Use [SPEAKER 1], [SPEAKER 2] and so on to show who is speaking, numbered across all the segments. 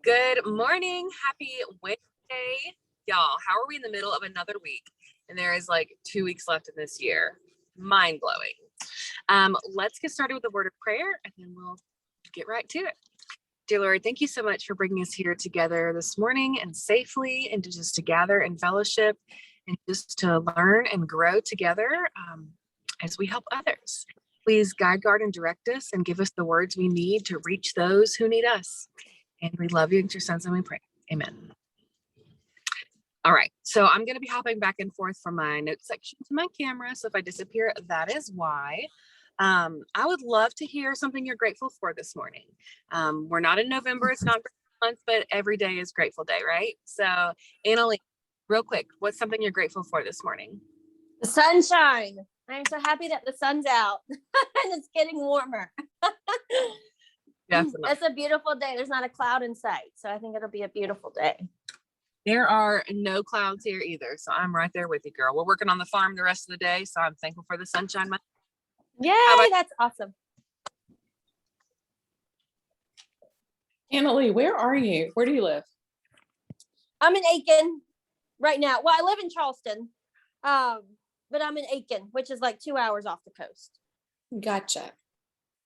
[SPEAKER 1] Good morning. Happy Wednesday. Y'all, how are we in the middle of another week? And there is like 2 weeks left in this year. Mind blowing. Let's get started with a word of prayer and then we'll get right to it. Dear Lord, thank you so much for bringing us here together this morning and safely and to gather in fellowship and just to learn and grow together as we help others. Please guide, guard, and direct us and give us the words we need to reach those who need us. And we love you in your son's name we pray. Amen. All right, so I'm going to be hopping back and forth from my notes section to my camera. So if I disappear, that is why. I would love to hear something you're grateful for this morning. We're not in November, it's not month, but every day is grateful day, right? So Annalie, real quick, what's something you're grateful for this morning?
[SPEAKER 2] The sunshine. I'm so happy that the sun's out and it's getting warmer.
[SPEAKER 1] Definitely.
[SPEAKER 2] It's a beautiful day. There's not a cloud in sight. So I think it'll be a beautiful day.
[SPEAKER 1] There are no clouds here either. So I'm right there with you, girl. We're working on the farm the rest of the day. So I'm thankful for the sunshine.
[SPEAKER 2] Yay, that's awesome.
[SPEAKER 3] Annalie, where are you? Where do you live?
[SPEAKER 2] I'm in Aiken right now. Well, I live in Charleston, but I'm in Aiken, which is like 2 hours off the coast.
[SPEAKER 3] Gotcha.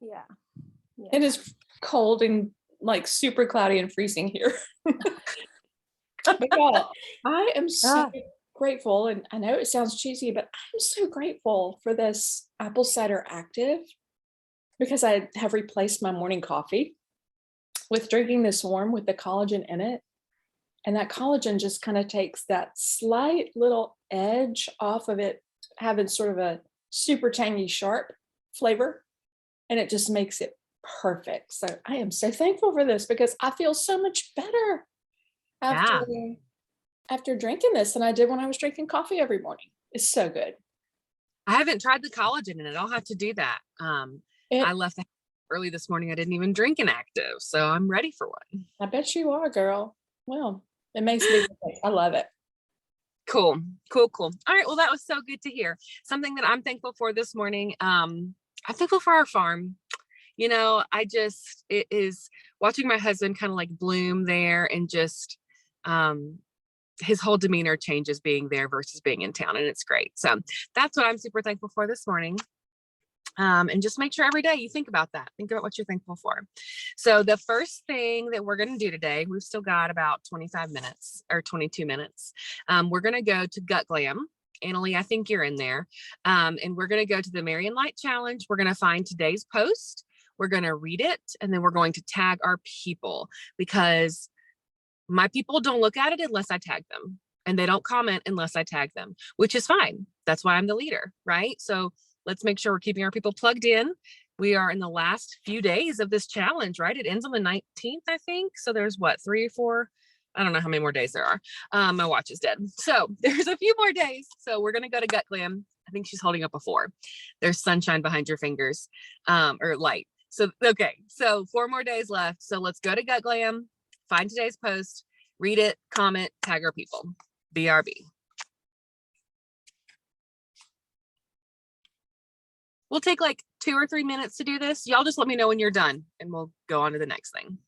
[SPEAKER 2] Yeah.
[SPEAKER 3] It is cold and like super cloudy and freezing here. But y'all, I am so grateful, and I know it sounds cheesy, but I'm so grateful for this apple cider active because I have replaced my morning coffee with drinking this warm with the collagen in it. And that collagen just kind of takes that slight little edge off of it, having sort of a super tangy, sharp flavor. And it just makes it perfect. So I am so thankful for this because I feel so much better after drinking this than I did when I was drinking coffee every morning. It's so good.
[SPEAKER 1] I haven't tried the collagen in it. I'll have to do that. I left the house early this morning. I didn't even drink an active, so I'm ready for one.
[SPEAKER 3] I bet you are, girl. Well, it makes me I love it.
[SPEAKER 1] Cool. All right. Well, that was so good to hear. Something that I'm thankful for this morning. I'm thankful for our farm. You know, it is watching my husband kind of like bloom there and just his whole demeanor changes being there versus being in town, and it's great. So that's what I'm super thankful for this morning. And just make sure every day you think about that. Think about what you're thankful for. So the first thing that we're going to do today, we've still got about 25 minutes or 22 minutes. We're going to go to Gut Glam. Annalie, I think you're in there. And we're going to go to the Marian Light Challenge. We're going to find today's post. We're going to read it, and then we're going to tag our people because my people don't look at it unless I tag them, and they don't comment unless I tag them, which is fine. That's why I'm the leader, right? So let's make sure we're keeping our people plugged in. We are in the last few days of this challenge, right? It ends on the 19th, I think. So there's what, 3 or 4? I don't know how many more days there are. My watch is dead. So there's a few more days. So we're going to go to Gut Glam. I think she's holding up a 4. There's sunshine behind your fingers, or light. So, okay. So 4 more days left. So let's go to Gut Glam, find today's post, read it, comment, tag our people. BRB. We'll take like 2 or 3 minutes to do this. Y'all just let me know when you're done and we'll go on to the next thing.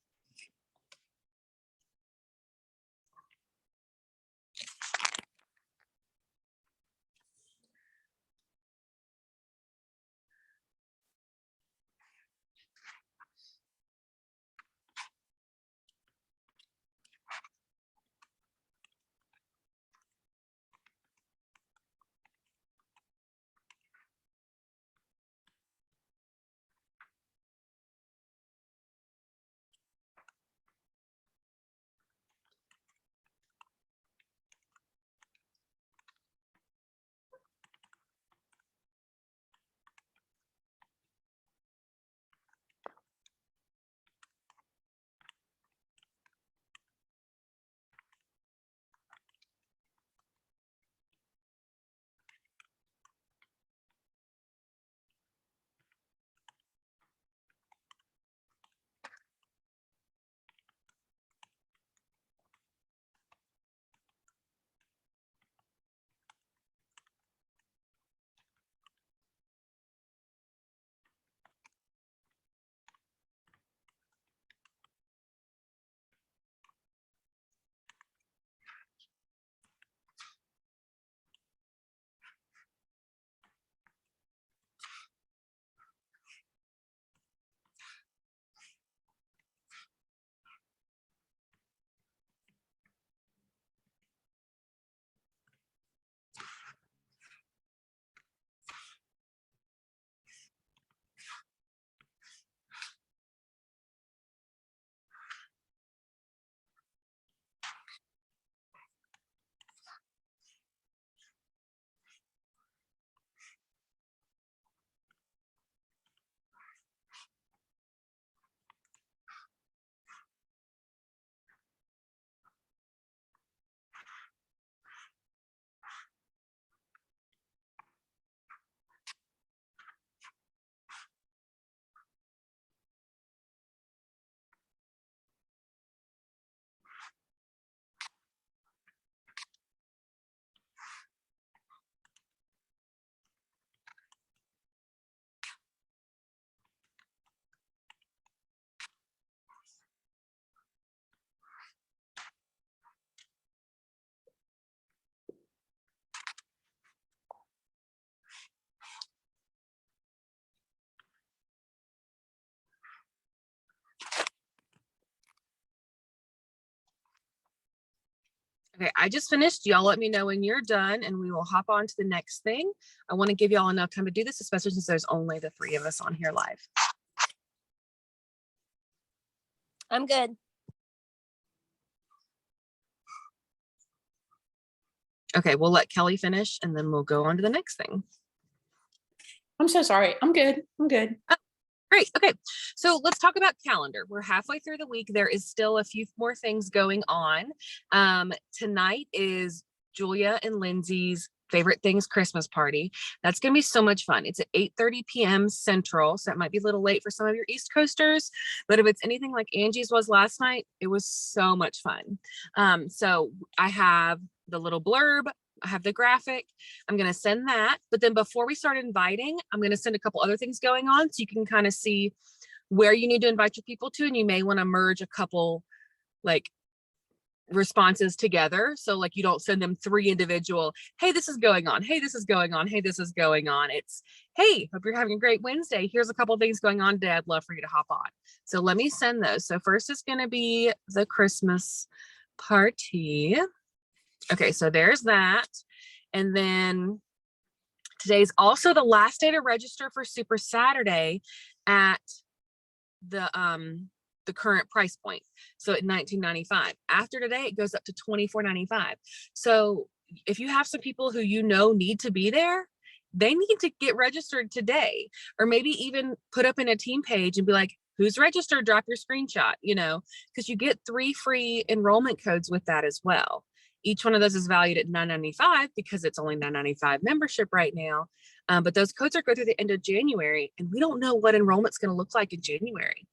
[SPEAKER 1] Okay, I just finished. Y'all let me know when you're done and we will hop on to the next thing. I want to give y'all enough time to do this, especially since there's only the 3 of us on here live.
[SPEAKER 2] I'm good.
[SPEAKER 1] Okay, we'll let Kelly finish and then we'll go on to the next thing.
[SPEAKER 3] I'm so sorry. I'm good. I'm good.
[SPEAKER 1] Great. Okay. So let's talk about calendar. We're halfway through the week. There is still a few more things going on. Tonight is Julia and Lindsay's favorite things Christmas party. That's going to be so much fun. It's at 8:30 p.m. Central. So that might be a little late for some of your East Coasters, but if it's anything like Angie's was last night, it was so much fun. So I have the little blurb. I have the graphic. I'm going to send that. But then before we start inviting, I'm going to send a couple other things going on so you can kind of see where you need to invite your people to. And you may want to merge a couple like responses together. So like you don't send them 3 individual, hey, this is going on. Hey, this is going on. Hey, this is going on. It's, hey, hope you're having a great Wednesday. Here's a couple things going on today. I'd love for you to hop on. So let me send those. So first is going to be the Christmas party. Okay, so there's that. And then today's also the last day to register for Super Saturday at the current price point. So at $19.95. After today, it goes up to $24.95. So if you have some people who you know need to be there, they need to get registered today, or maybe even put up in a team page and be like, who's registered? Drop your screenshot, you know, because you get 3 free enrollment codes with that as well. Each one of those is valued at $9.95 because it's only $9.95 membership right now. But those codes are good through the end of January, and we don't know what enrollment's going to look like in January.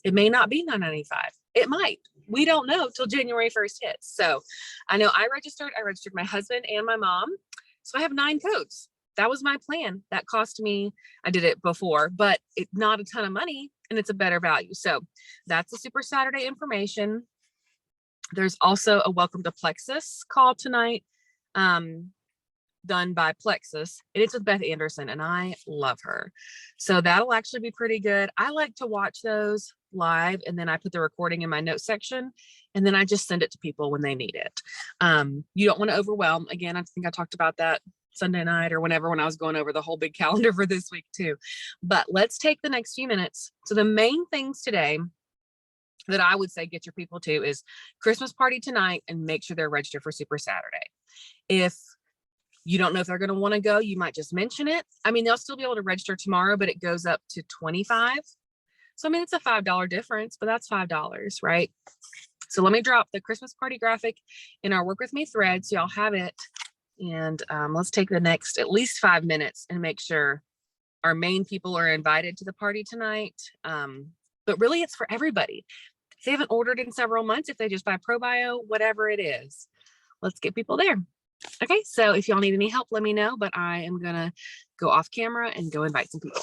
[SPEAKER 1] It may not be $9.95. It might. We don't know till January 1st hits. So I know I registered my husband and my mom. So I have 9 codes. That was my plan. That cost me, I did it before, but it's not a ton of money and it's a better value. So that's the Super Saturday information. There's also a Welcome to Plexus call tonight, done by Plexus. And it's with Beth Anderson, and I love her. So that'll actually be pretty good. I like to watch those live, and then I put the recording in my notes section, and then I just send it to people when they need it. You don't want to overwhelm. Again, I think I talked about that Sunday night or whenever when I was going over the whole big calendar for this week too. But let's take the next few minutes. So the main things today that I would say get your people to is Christmas party tonight, and make sure they're registered for Super Saturday. If you don't know if they're going to want to go, you might just mention it. I mean, they'll still be able to register tomorrow, but it goes up to $25. So, I mean, it's a $5 difference, but that's $5, right? So let me drop the Christmas party graphic in our Work With Me thread so y'all have it. And let's take the next at least 5 minutes and make sure our main people are invited to the party tonight. But really, it's for everybody. If they haven't ordered in several months, if they just buy ProBio, whatever it is, let's get people there. Okay, so if y'all need any help, let me know, but I am gonna go off camera and go invite some people.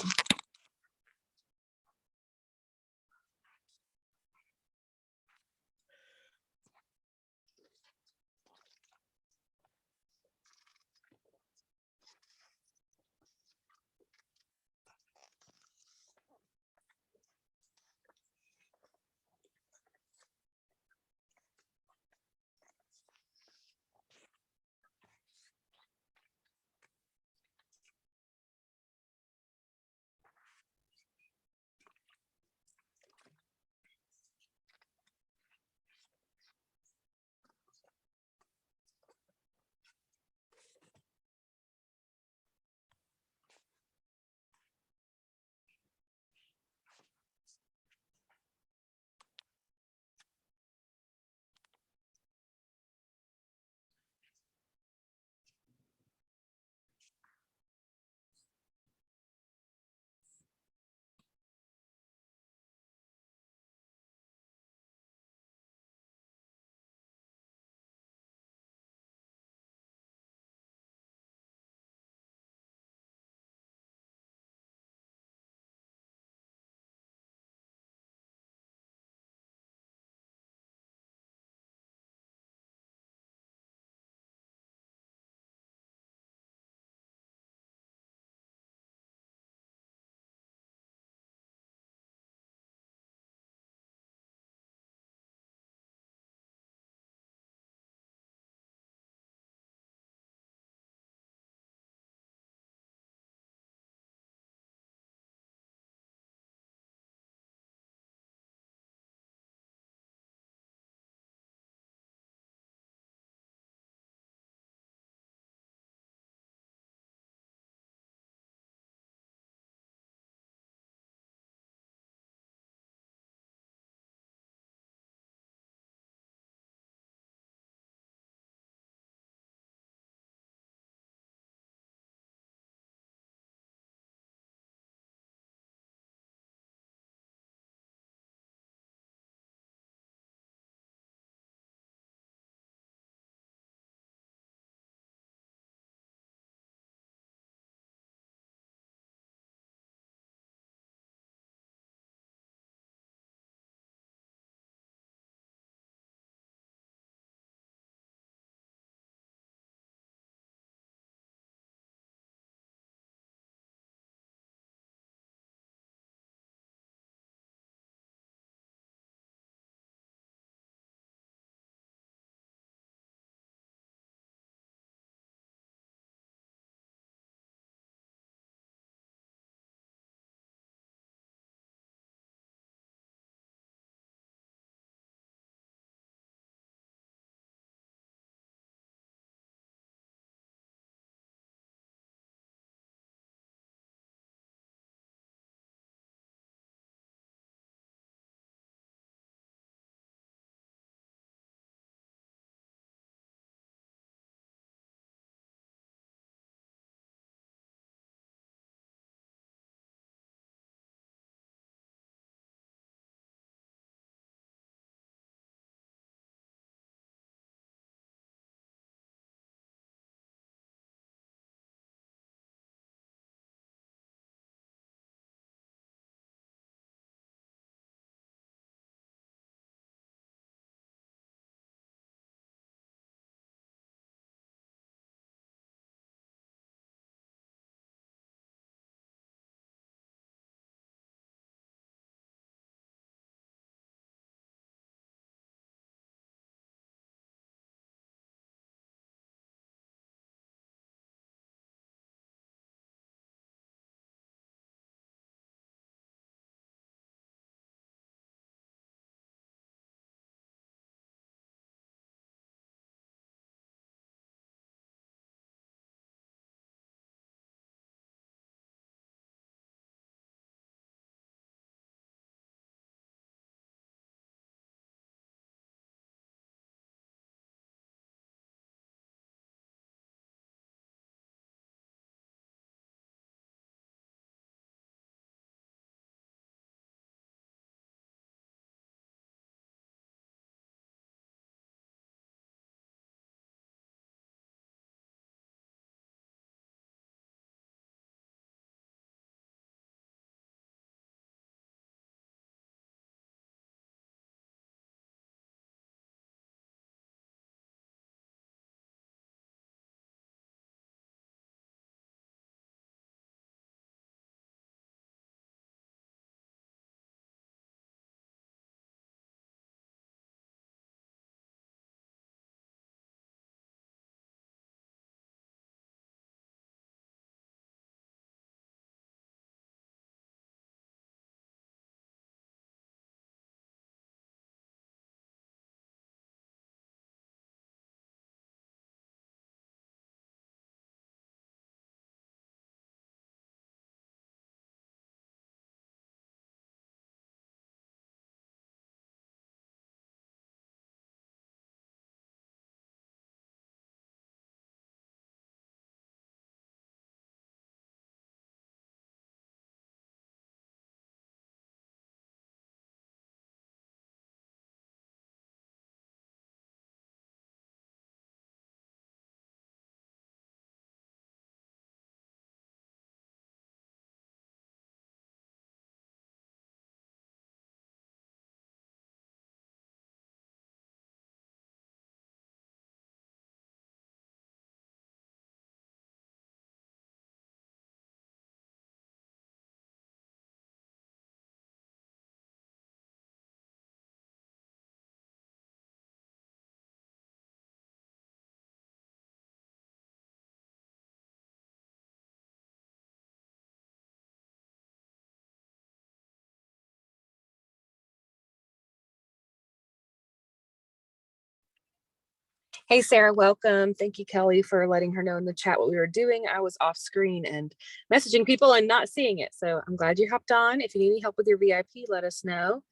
[SPEAKER 1] Hey, Sarah, welcome. Thank you, Kelly, for letting her know in the chat what we were doing. I was off screen and messaging people and not seeing it. So I'm glad you hopped on. If you need any help with your VIP, let us know.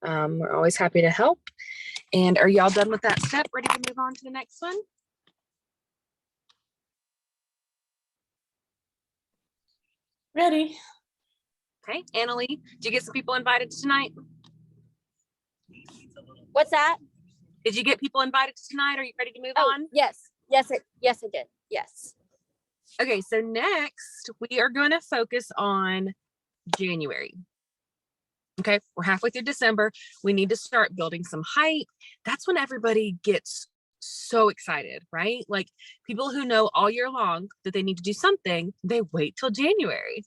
[SPEAKER 1] We're always happy to help. And are y'all done with that step? Ready to move on to the next one?
[SPEAKER 3] Ready?
[SPEAKER 1] Okay, Annalie, did you get some people invited tonight?
[SPEAKER 2] What's that?
[SPEAKER 1] Did you get people invited tonight? Are you ready to move
[SPEAKER 2] Oh,
[SPEAKER 1] on?
[SPEAKER 2] yes. Yes, I did. Yes.
[SPEAKER 1] Okay, so next we are going to focus on January. Okay, we're halfway through December. We need to start building some hype. That's when everybody gets so excited, right? Like people who know all year long that they need to do something, they wait till January.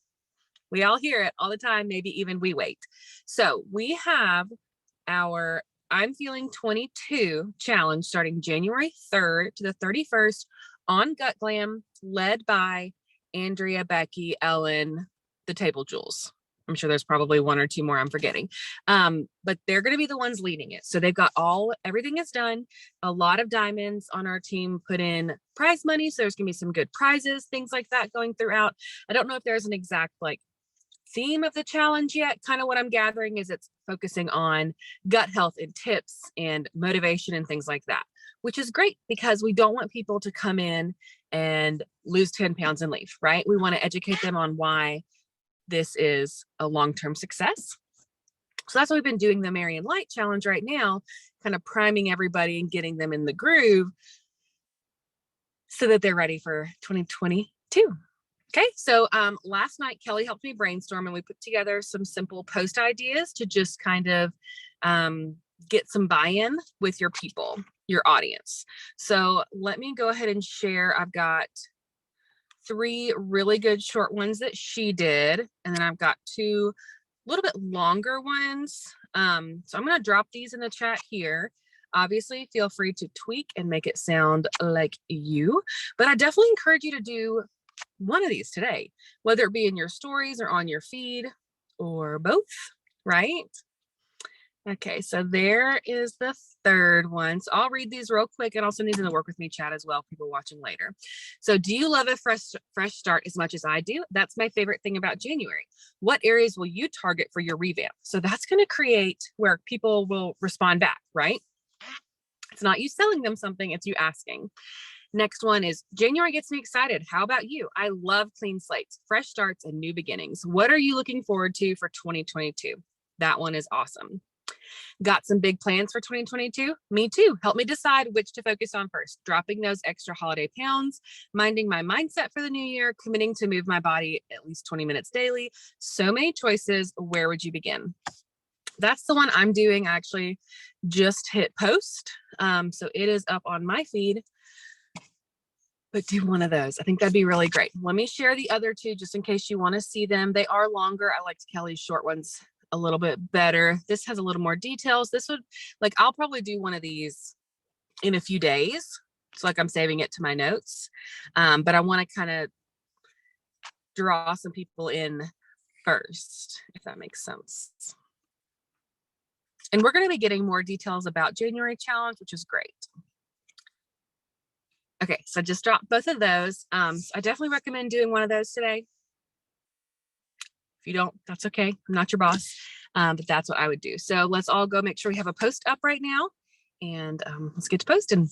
[SPEAKER 1] We all hear it all the time, maybe even we wait. So we have our I'm Feeling 22 challenge starting January 3rd to the 31st on Gut Glam, led by Andrea, Becky, Ellen, the Table Jewels. I'm sure there's probably one or two more I'm forgetting. But they're going to be the ones leading it. So they've got everything is done. A lot of diamonds on our team put in prize money. So there's going to be some good prizes, things like that going throughout. I don't know if there's an exact theme of the challenge yet. Kind of what I'm gathering is it's focusing on gut health and tips and motivation and things like that, which is great because we don't want people to come in and lose 10 pounds and leave, right? We want to educate them on why this is a long-term success. So that's why we've been doing the Marian Light Challenge right now, kind of priming everybody and getting them in the groove so that they're ready for 2022. Okay, so last night Kelly helped me brainstorm and we put together some simple post ideas to just kind of get some buy-in with your people, your audience. So let me go ahead and share. I've got 3 really good short ones that she did, and then I've got 2 a little bit longer ones. So I'm going to drop these in the chat here. Obviously, feel free to tweak and make it sound like you, but I definitely encourage you to do one of these today, whether it be in your stories or on your feed or both, right? Okay, so there is the third one. So I'll read these real quick and I'll send these in the work with me chat as well, people watching later. So do you love a fresh start as much as I do? That's my favorite thing about January. What areas will you target for your revamp? So that's going to create where people will respond back, right? It's not you selling them something, it's you asking. Next one is January gets me excited. How about you? I love clean slates, fresh starts, and new beginnings. What are you looking forward to for 2022? That one is awesome. Got some big plans for 2022? Me too. Help me decide which to focus on first. Dropping those extra holiday pounds, minding my mindset for the new year, committing to move my body at least 20 minutes daily. So many choices. Where would you begin? That's the one I'm doing. I actually just hit post. So it is up on my feed. But do one of those. I think that'd be really great. Let me share the other 2 just in case you want to see them. They are longer. I liked Kelly's short ones a little bit better. This has a little more details. This would I'll probably do one of these in a few days. So I'm saving it to my notes. But I want to kind of draw some people in first, if that makes sense. And we're going to be getting more details about January challenge, which is great. Okay, so just dropped both of those. I definitely recommend doing one of those today. If you don't, that's okay. I'm not your boss, but that's what I would do. So let's all go make sure we have a post up right now, and let's get to posting.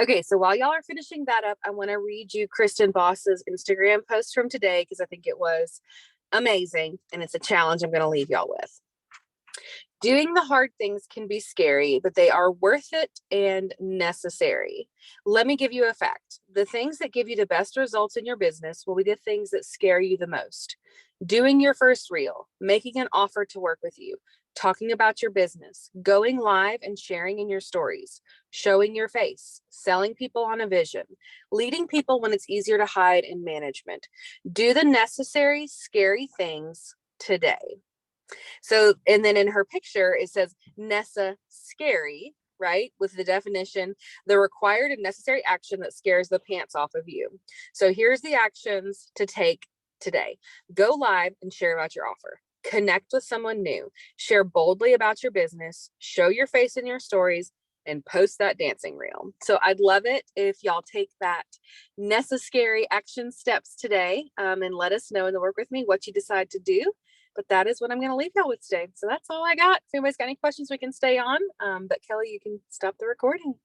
[SPEAKER 1] Okay, so while y'all are finishing that up, I want to read you Kristen Boss's Instagram post from today because I think it was amazing and it's a challenge I'm going to leave y'all with. Doing the hard things can be scary, but they are worth it and necessary. Let me give you a fact. The things that give you the best results in your business will be the things that scare you the most. Doing your first reel, making an offer to work with you, talking about your business, going live and sharing in your stories, showing your face, selling people on a vision, leading people when it's easier to hide in management. Do the necessary, scary things today. So, and then in her picture, it says Nessa scary, right? With the definition, the required and necessary action that scares the pants off of you. So here's the actions to take today. Go live and share about your offer. Connect with someone new. Share boldly about your business. Show your face in your stories and post that dancing reel. So I'd love it if y'all take that necessary action steps today and let us know in the Work With Me what you decide to do. But that is what I'm going to leave y'all with today. So that's all I got. If anybody's got any questions, we can stay on. But Kelly, you can stop the recording.